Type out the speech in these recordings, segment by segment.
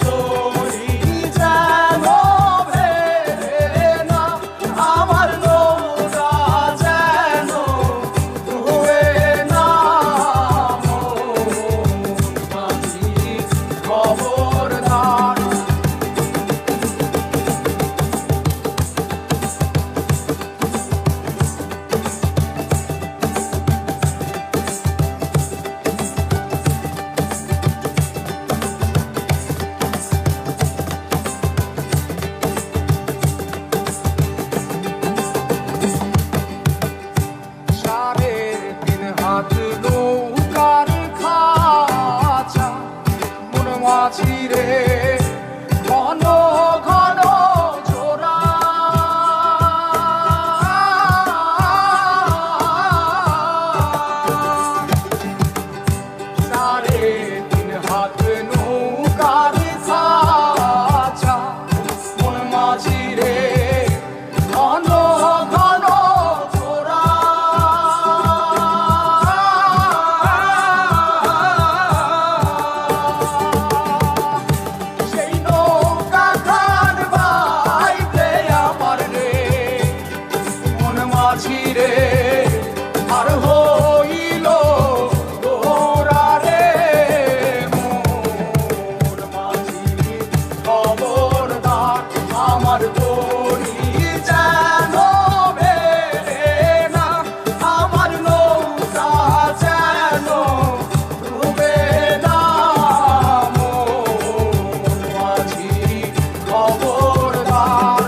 তরি যেন ভেড়ে না, আমার নৌকা যেন ডুবে না। মাঝি খবরদার। নৌকার খাঁচা মন মাঝি রে, ঘন ঘন জোড়া। সাড়ে তিন হাত নৌকার খাঁচা মন মাঝি রে, ঘন ঘন জোড়া। মাঝিরে আর হইল গোরা রে, মোর মাঝি খবরদার। আমার তরি যেন ভেড়ে না, আমার নৌকা যেন ডুবে না। মোর মাঝি খবরদার।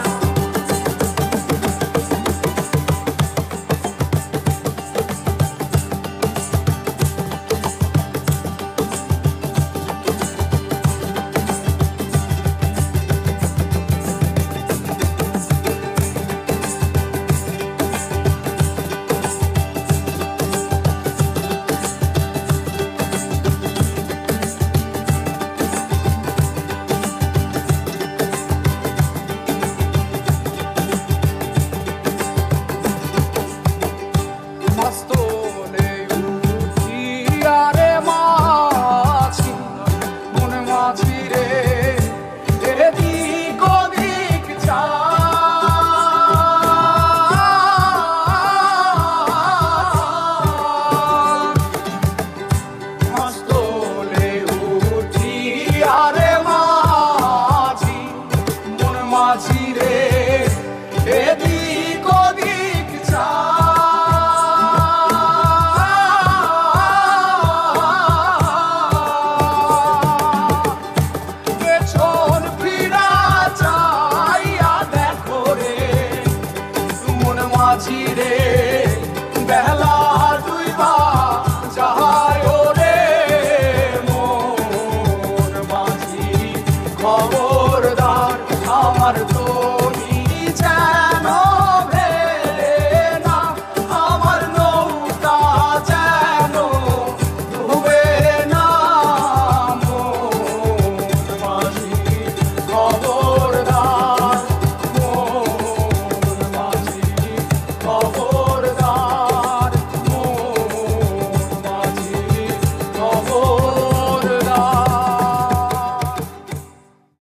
মাস্তলে উঠিয়া রে মাঝি, মন মাঝি রে, এদিক ওদিক মাস্তলে উঠিয়া রে মাঝি, মন মাঝি রে, এদিক ওদিক পেছন ফিরা চাইয়া দেখো রে, মন মাঝি রে, বেলা ডুইবা যায় রে, মন মাঝি খবর